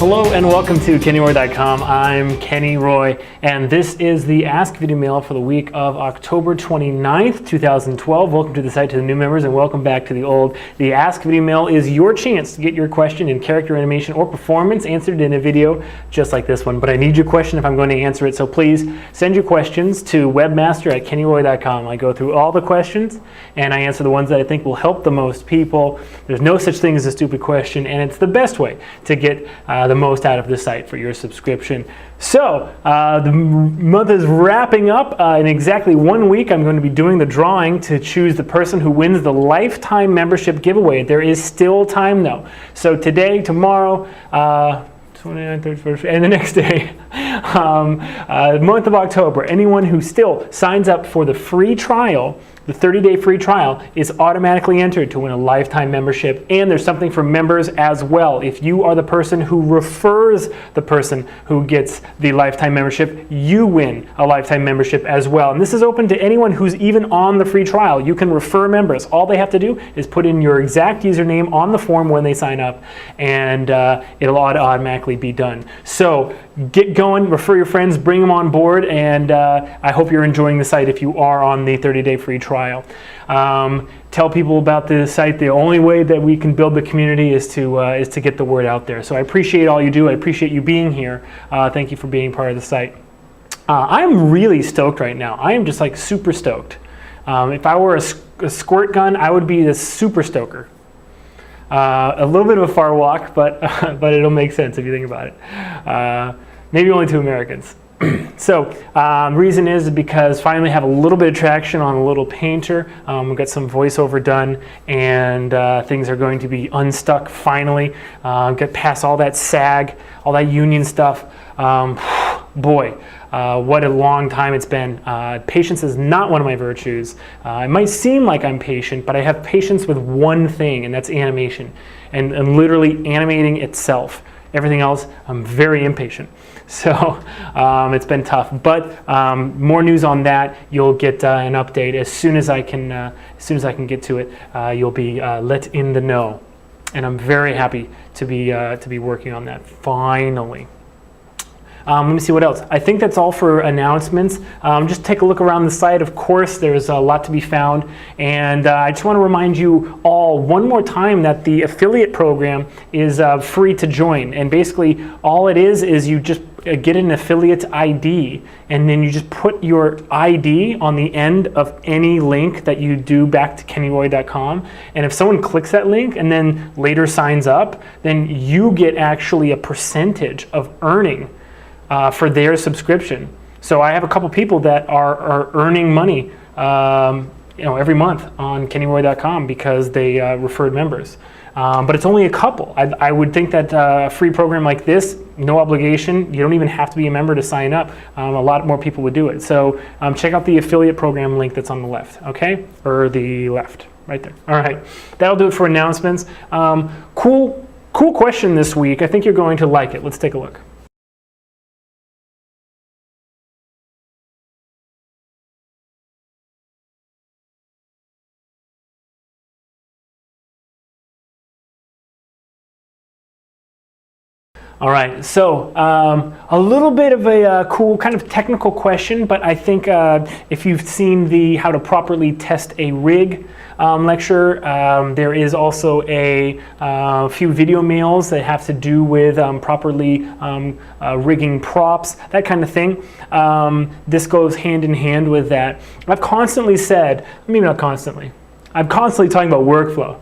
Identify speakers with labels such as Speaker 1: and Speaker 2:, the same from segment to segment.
Speaker 1: Hello and welcome to KennyRoy.com. I'm Kenny Roy, and this is the Ask Video Mail for the week of October 29th, 2012. Welcome to the site to the new members, and welcome back to the old. The Ask Video Mail is your chance to get your question in character animation or performance answered in a video just like this one. But I need your question if I'm going to answer it, so please send your questions to webmaster@KennyRoy.com. I go through all the questions, and I answer the ones that I think will help the most people. There's no such thing as a stupid question, and it's the best way to get the most out of the site for your subscription. So the month is wrapping up. In exactly 1 week, I'm going to be doing the drawing to choose the person who wins the lifetime membership giveaway. There is still time though. So today, tomorrow, 29th, 31st, and the next day, month of October, anyone who still signs up for the free trial, the 30-day free trial, is automatically entered to win a lifetime membership. And there's something for members as well. If you are the person who refers the person who gets the lifetime membership, you win a lifetime membership as well. And this is open to anyone who's even on the free trial. You can refer members. All they have to do is put in your exact username on the form when they sign up, and it'll automatically be done. So get going, refer your friends, bring them on board, and I hope you're enjoying the site if you are on the 30-day free trial. Tell people about the site. The only way that we can build the community is to get the word out there. So I appreciate all you do. I appreciate you being here. Thank you for being part of the site. I'm really stoked right now. I am just like super stoked. If I were a squirt gun, I would be the super stoker. A little bit of a far walk, but it'll make sense if you think about it. Maybe only two Americans. So the reason is because finally have a little bit of traction on a little painter. We've got some voiceover done, and things are going to be unstuck finally. Get past all that SAG, all that union stuff. Boy, what a long time it's been. Patience is not one of my virtues. It might seem like I'm patient, but I have patience with one thing, and that's animation, and literally animating itself. Everything else, I'm very impatient. So it's been tough, but more news on that. You'll get an update as soon as I can get to it. You'll be let in the know, and I'm very happy to be working on that finally. Let me see what else. I think that's all for announcements. Just take a look around the site. Of course, there's a lot to be found. And I just want to remind you all one more time that the affiliate program is free to join. And basically, all it is you just get an affiliate ID, and then you just put your ID on the end of any link that you do back to KennyRoy.com. And if someone clicks that link and then later signs up, then you get actually a percentage of earning for their subscription. So I have a couple people that are earning money every month on KennyRoy.com because they referred members. But it's only a couple. I would think that a free program like this, no obligation, you don't even have to be a member to sign up. A lot more people would do it. So check out the affiliate program link that's on the left, okay? Or the left, right there. All right, that'll do it for announcements. Cool question this week. I think you're going to like it. Let's take a look. All right, so a little bit of a cool kind of technical question, but I think if you've seen the how to properly test a rig lecture, there is also a few video mails that have to do with properly rigging props, that kind of thing. This goes hand in hand with that. I've constantly said, maybe not constantly, I'm constantly talking about workflow,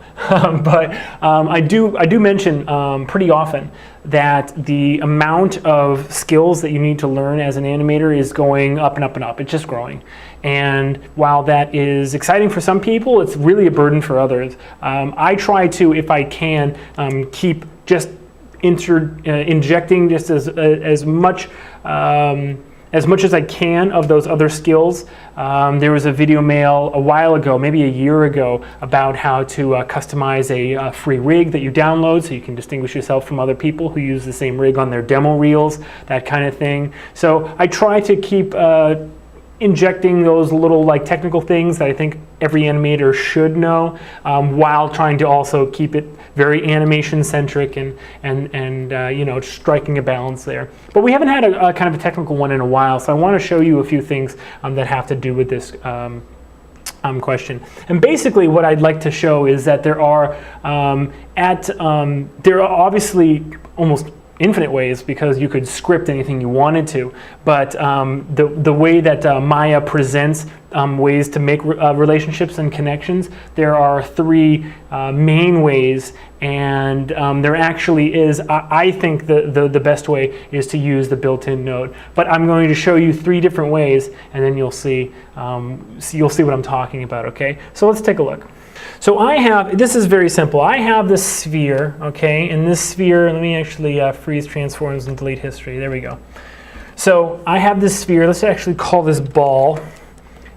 Speaker 1: but I do mention pretty often that the amount of skills that you need to learn as an animator is going up and up and up. It's just growing. And while that is exciting for some people, it's really a burden for others. I try to, if I can, keep just injecting just as much as I can of those other skills. There was a video mail a while ago, maybe a year ago, about how to customize a free rig that you download so you can distinguish yourself from other people who use the same rig on their demo reels, that kind of thing. So I try to keep injecting those little technical things that I think every animator should know, while trying to also keep it very animation centric and you know, striking a balance there. But we haven't had a kind of a technical one in a while, so I want to show you a few things that have to do with this question. And basically what I'd like to show is that there are there are obviously almost infinite ways, because you could script anything you wanted to, but the way that Maya presents ways to make relationships and connections, there are three main ways, and there actually is, I think the best way is to use the built-in node. But I'm going to show you three different ways, and then you'll see what I'm talking about, okay? So let's take a look. So I have, this is very simple. I have this sphere, okay? And this sphere, let me actually freeze transforms and delete history. There we go. So I have this sphere. Let's actually call this ball.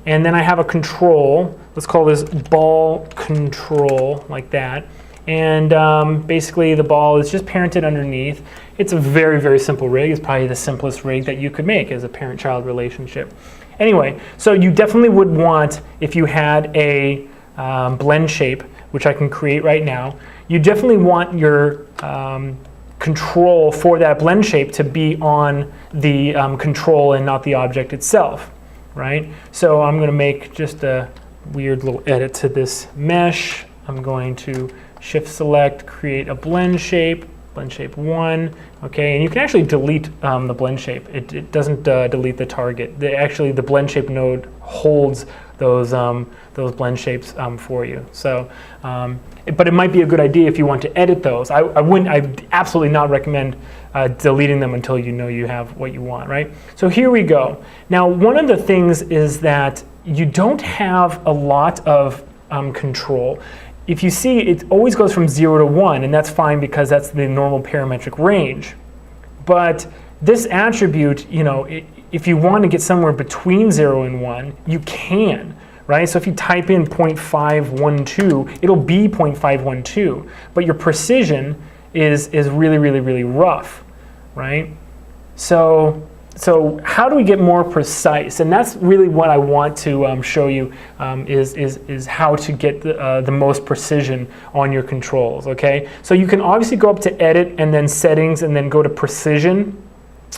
Speaker 1: And then I have a control. Let's call this ball control, like that. And basically the ball is just parented underneath. It's a very, very simple rig. It's probably the simplest rig that you could make as a parent-child relationship. Anyway, so you definitely would want, if you had a blend shape, which I can create right now, you definitely want your control for that blend shape to be on the control and not the object itself, right? So I'm going to make just a weird little edit to this mesh. I'm going to shift select, create a blend shape 1, okay, and you can actually delete the blend shape. It doesn't delete the target. Actually, the blend shape node holds those blend shapes for you. So, but it might be a good idea if you want to edit those. I'd absolutely not recommend deleting them until you know you have what you want, right? So here we go. Now, one of the things is that you don't have a lot of control. If you see, it always goes from 0 to 1, and that's fine because that's the normal parametric range. But this attribute, you know, if you want to get somewhere between 0 and 1, you can, right? So if you type in 0.512, it'll be 0.512, but your precision is really, really, really rough, right? So how do we get more precise? And that's really what I want to show you is how to get the most precision on your controls, okay? So you can obviously go up to edit and then settings and then go to precision,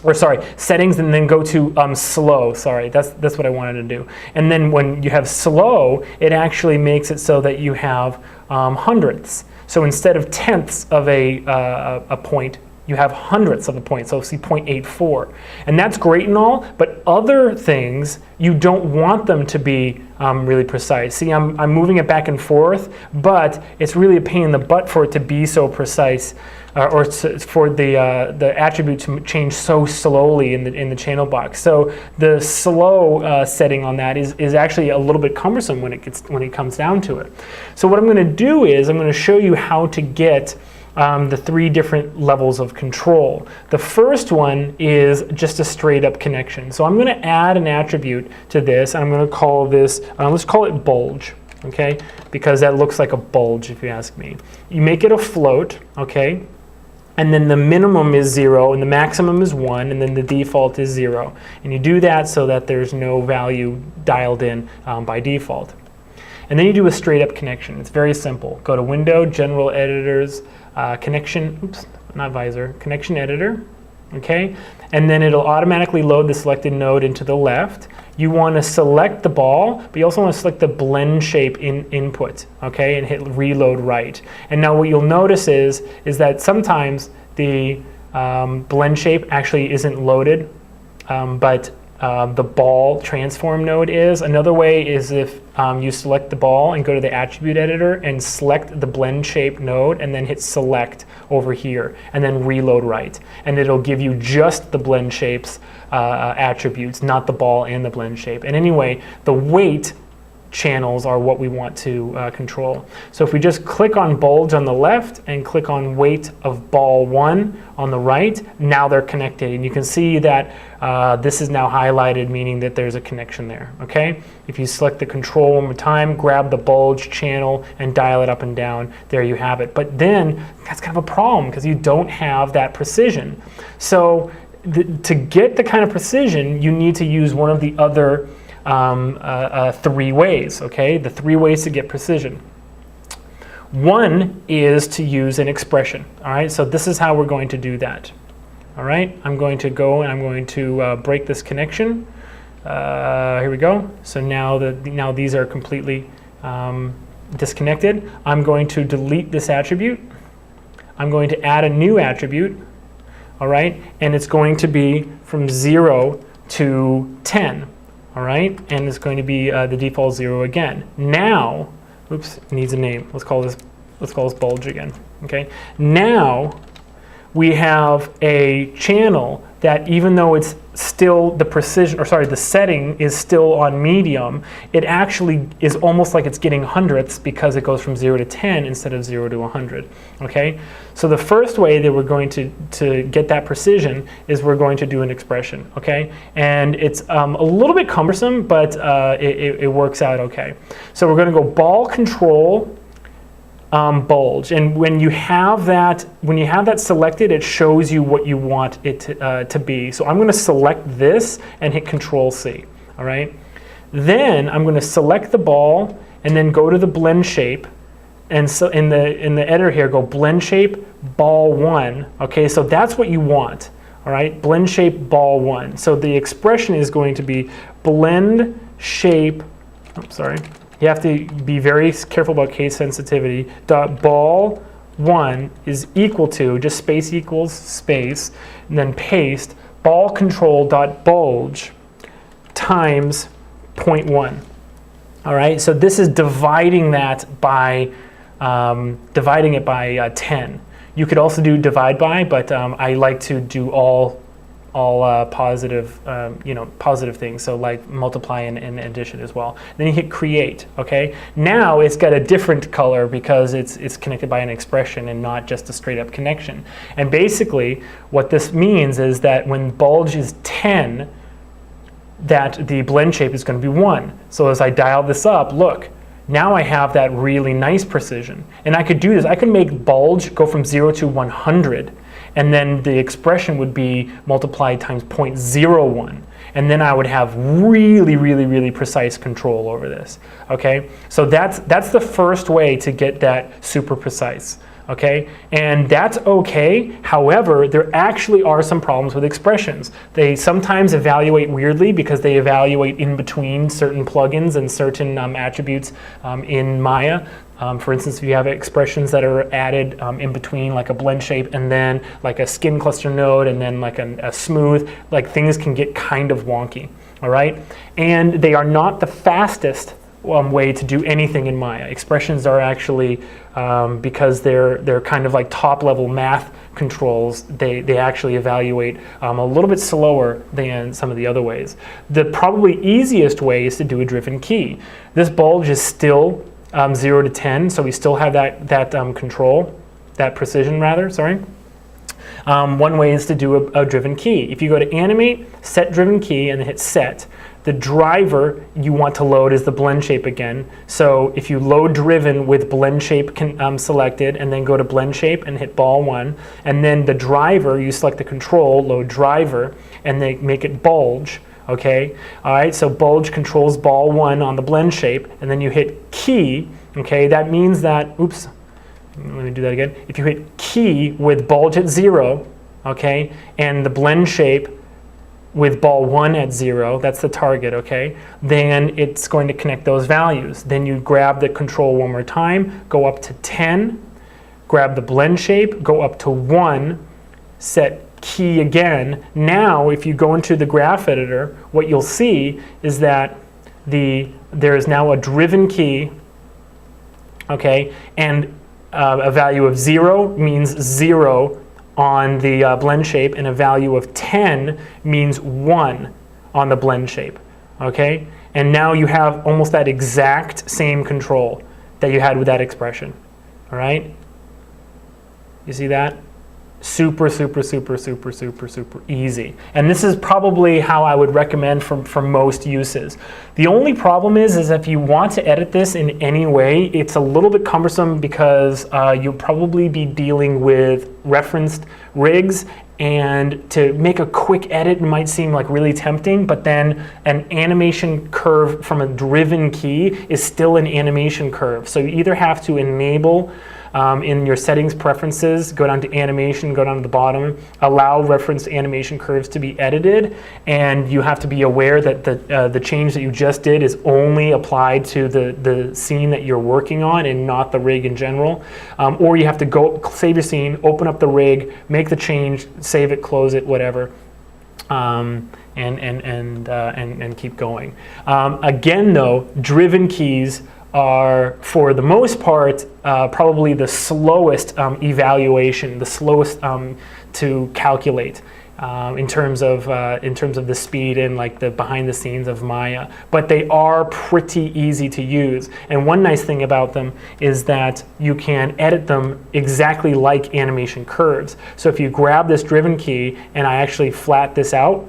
Speaker 1: or sorry, settings and then go to slow, sorry, that's what I wanted to do. And then when you have slow, it actually makes it so that you have hundredths. So instead of tenths of a point, you have hundredths of a point, so see 0.84. And that's great and all, but other things, you don't want them to be really precise. See, I'm moving it back and forth, but it's really a pain in the butt for it to be so precise, or for the attribute to change so slowly in the channel box. So the slow setting on that is actually a little bit cumbersome when it comes down to it. So what I'm going to do is I'm going to show you how to get the three different levels of control. The first one is just a straight up connection. So I'm going to add an attribute to this, and I'm going to call this, let's call it bulge, okay? Because that looks like a bulge if you ask me. You make it a float, okay? And then the minimum is 0, and the maximum is 1, and then the default is 0. And you do that so that there's no value dialed in by default. And then you do a straight up connection. It's very simple. Go to Window, General Editors, Connection, oops, not Visor, Connection Editor, okay? And then it'll automatically load the selected node into the left. You want to select the ball, but you also want to select the blend shape input, okay? And hit reload right. And now what you'll notice is that sometimes the blend shape actually isn't loaded, but the ball transform node is. Another way is if you select the ball and go to the attribute editor and select the blend shape node and then hit select over here and then reload right. And it'll give you just the blend shapes attributes, not the ball and the blend shape. And anyway, the weight channels are what we want to control. So if we just click on bulge on the left and click on weight of ball 1 on the right, now they're connected. And you can see that this is now highlighted, meaning that there's a connection there, okay? If you select the control one more time, grab the bulge channel and dial it up and down, there you have it. But then that's kind of a problem because you don't have that precision. So to get the kind of precision, you need to use one of the other three ways, okay? The three ways to get precision. One is to use an expression, all right? So this is how we're going to do that, all right? I'm going to go and I'm going to break this connection. Here we go. So now these are completely disconnected. I'm going to delete this attribute. I'm going to add a new attribute, all right? And it's going to be from 0 to 10, all right? And it's going to be the default 0 again. Now, oops, it needs a name. Let's call this bulge again, okay? Now we have a channel that, even though it's still the setting is still on medium, it actually is almost like it's getting hundredths because it goes from 0 to 10 instead of 0 to 100, okay? So the first way that we're going to get that precision is we're going to do an expression, okay? And it's a little bit cumbersome, but it works out okay. So we're going to go ball control bulge, and when you have that selected, it shows you what you want it to be. So I'm going to select this and hit Control C. All right. Then I'm going to select the ball and then go to the blend shape, and so in the editor here, go blend shape ball 1. Okay, so that's what you want. All right, blend shape ball 1. So the expression is going to be blend shape. Oops, sorry. You have to be very careful about case sensitivity. Dot ball 1 is equal to, just space equals space, and then paste ball control dot bulge times 0.1. All right, so this is dividing that by dividing it by 10. You could also do divide by, but I like to do all positive, positive things. So like multiply and addition as well. Then you hit create. Okay. Now it's got a different color because it's connected by an expression and not just a straight up connection. And basically, what this means is that when bulge is 10, that the blend shape is going to be 1. So as I dial this up, look. Now I have that really nice precision. And I could do this. I could make bulge go from 0 to 100. And then the expression would be multiplied times 0.01. And then I would have really, really, really precise control over this. Okay? So that's the first way to get that super precise. Okay? And that's okay. However, there actually are some problems with expressions. They sometimes evaluate weirdly because they evaluate in between certain plugins and certain attributes in Maya. For instance, if you have expressions that are added in between, like a blend shape and then like a skin cluster node and then like a smooth, like things can get kind of wonky, all right? And they are not the fastest way to do anything in Maya. Expressions are actually, because they're kind of like top-level math controls, they actually evaluate a little bit slower than some of the other ways. The probably easiest way is to do a driven key. This bulge is still 0 to 10, so we still have that control, that precision rather, sorry. One way is to do a driven key. If you go to animate, set driven key, and then hit set, the driver you want to load is the blend shape again. So if you load driven with blend shape selected, and then go to blend shape and hit ball 1, and then the driver, you select the control, load driver, and then make it bulge. Okay, all right, so bulge controls ball 1 on the blend shape, and then you hit key. Okay, that means that, oops, let me do that again. If you hit key with bulge at 0, okay, and the blend shape with ball 1 at 0, that's the target, okay, then it's going to connect those values. Then you grab the control one more time, go up to 10, grab the blend shape, go up to 1, set key again. Now, if you go into the graph editor, what you'll see is that there is now a driven key, okay, and a value of 0 means 0 on the blend shape, and a value of 10 means 1 on the blend shape, okay? And now you have almost that exact same control that you had with that expression, all right? You see that? Super, super, super, super, super, super easy. And this is probably how I would recommend for most uses. The only problem is if you want to edit this in any way, it's a little bit cumbersome because you'll probably be dealing with referenced rigs And to make a quick edit might seem like really tempting, but then an animation curve from a driven key is still an animation curve. So you either have to enable in your settings preferences, go down to animation, go down to the bottom, allow reference animation curves to be edited, and you have to be aware that the change that you just did is only applied to the scene that you're working on and not the rig in general. Or you have to go save your scene, open up the rig, make the change, save it, close it, whatever. And keep going. Again, though, driven keys are, for the most part, probably the slowest evaluation, the slowest to calculate in terms of the speed and like the behind the scenes of Maya. But they are pretty easy to use. And one nice thing about them is that you can edit them exactly like animation curves. So if you grab this driven key and I actually flat this out,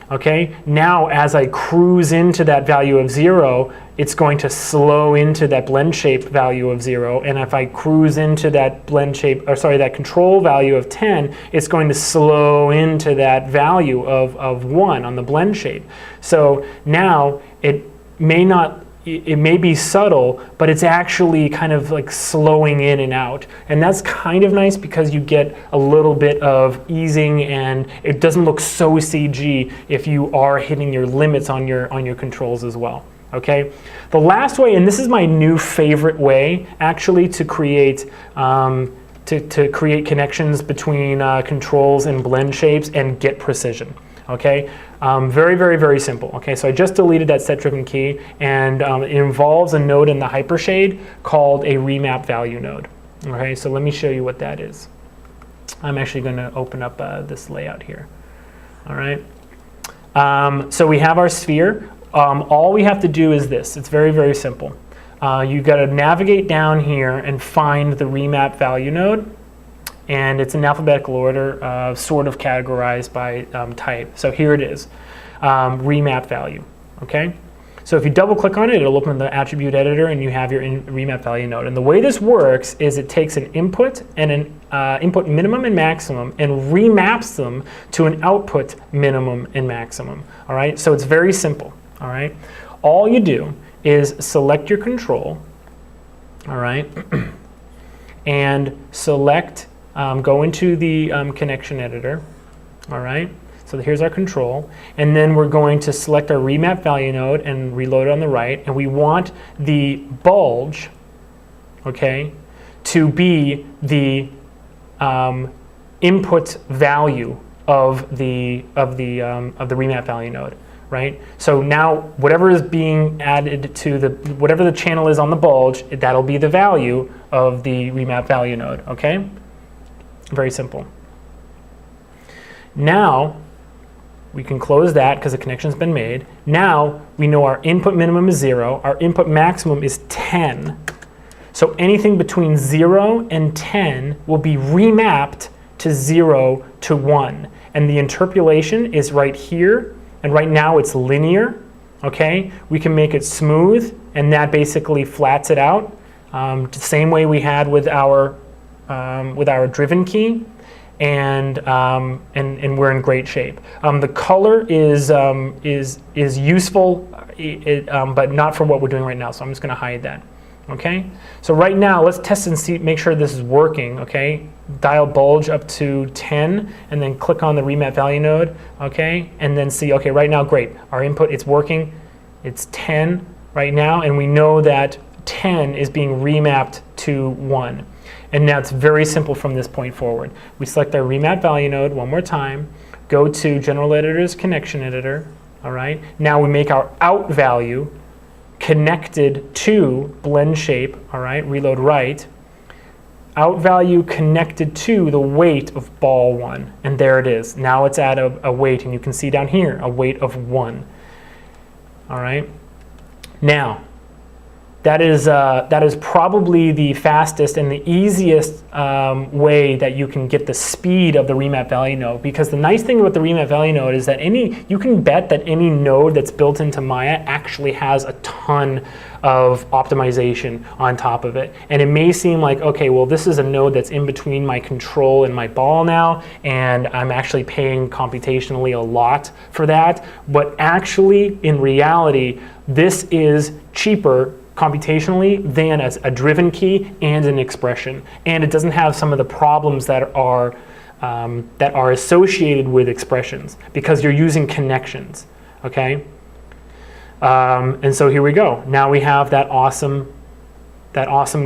Speaker 1: okay, now as I cruise into that value of 0, it's going to slow into that blend shape value of 0. And if I cruise into that that control value of 10, it's going to slow into that value of 1 on the blend shape. So now it may be subtle, but it's actually kind of like slowing in and out. And that's kind of nice because you get a little bit of easing and it doesn't look so CG if you are hitting your limits on your controls as well. Okay, the last way, and this is my new favorite way actually to create to create connections between controls and blend shapes and get precision. Okay, very, very, very simple. Okay, so I just deleted that set driven key, and it involves a node in the hypershade called a remap value node. Okay, so let me show you what that is. I'm actually going to open up this layout here. All right, so we have our sphere. All we have to do is this. It's very, very simple. You've got to navigate down here and find the remap value node. And it's in alphabetical order, sort of categorized by type. So here it is, remap value, okay? So if you double click on it, it'll open the attribute editor and you have your remap value node. And the way this works is it takes an input and an input minimum and maximum and remaps them to an output minimum and maximum, all right? So it's very simple, all right? All you do is select your control, all right? And select go into the connection editor, all right? So here's our control, and then we're going to select our remap value node and reload it on the right, and we want the bulge, okay, to be the input value of the remap value node, right? So now whatever is being added to whatever the channel is on the bulge, that'll be the value of the remap value node, okay? Very simple. Now we can close that because the connection's been made. Now we know our input minimum is 0, our input maximum is 10. So anything between 0 and 10 will be remapped to 0 to 1. And the interpolation is right here, and right now it's linear, okay? We can make it smooth, and that basically flats it out. The same way we had with our driven key, and we're in great shape. The color is useful, but not for what we're doing right now. So I'm just going to hide that. Okay. So right now, let's test and see, make sure this is working. Okay. Dial bulge up to 10, and then click on the remap value node. Okay, and then see. Okay, right now, great. Our input, it's working. It's 10 right now, and we know that 10 is being remapped to 1. And now it's very simple from this point forward. We select our remap value node one more time, go to General Editor's Connection Editor, all right? Now we make our out value connected to blend shape, all right? Reload right. Out value connected to the weight of ball 1, and there it is. Now it's at a weight, and you can see down here, a weight of 1, all right? Now, that is probably the fastest and the easiest way that you can get the speed of the Remap value node. Because the nice thing about the Remap value node is that you can bet that any node that's built into Maya actually has a ton of optimization on top of it. And it may seem like, okay, well, this is a node that's in between my control and my ball now, and I'm actually paying computationally a lot for that. But actually, in reality, this is cheaper computationally than as a driven key and an expression. And it doesn't have some of the problems that are associated with expressions because you're using connections, okay? And so here we go. Now we have that awesome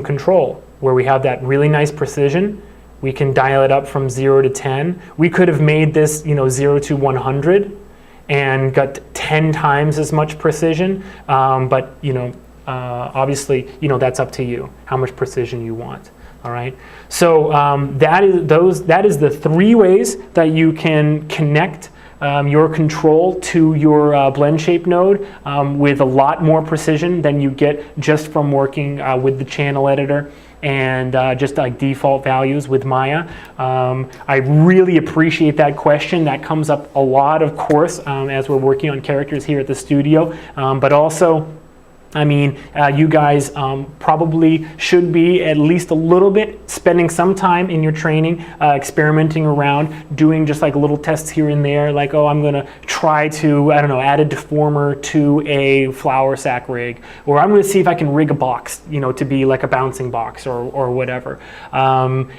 Speaker 1: control where we have that really nice precision. We can dial it up from 0 to 10. We could have made this 0 to 100 and got 10 times as much precision, but obviously that's up to you how much precision you want. All right. So that is the 3 ways that you can connect your control to your blend shape node with a lot more precision than you get just from working with the channel editor and just like default values with Maya. I really appreciate that question. That comes up a lot, of course, as we're working on characters here at the studio, but also, I mean, you guys probably should be at least a little bit spending some time in your training, experimenting around, doing just like little tests here and there, like, oh, I'm gonna try to, I don't know, add a deformer to a flour sack rig, or I'm gonna see if I can rig a box, to be like a bouncing box or whatever.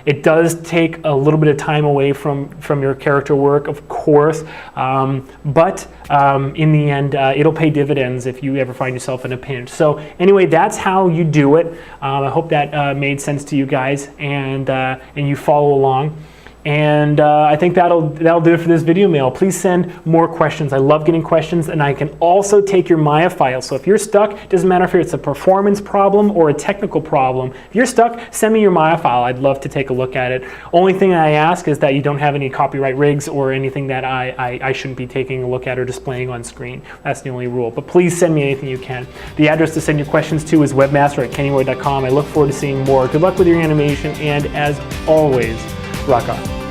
Speaker 1: It does take a little bit of time away from your character work, of course, but in the end, it'll pay dividends if you ever find yourself in a pinch. So anyway, that's how you do it. I hope that made sense to you guys, and you follow along. And I think that'll do it for this video mail. Please send more questions. I love getting questions, and I can also take your Maya files. So if you're stuck, it doesn't matter if it's a performance problem or a technical problem. If you're stuck, send me your Maya file. I'd love to take a look at it. Only thing I ask is that you don't have any copyright rigs or anything that I shouldn't be taking a look at or displaying on screen. That's the only rule. But please send me anything you can. The address to send your questions to is webmaster@kennyroy.com. I look forward to seeing more. Good luck with your animation, and as always, rock on.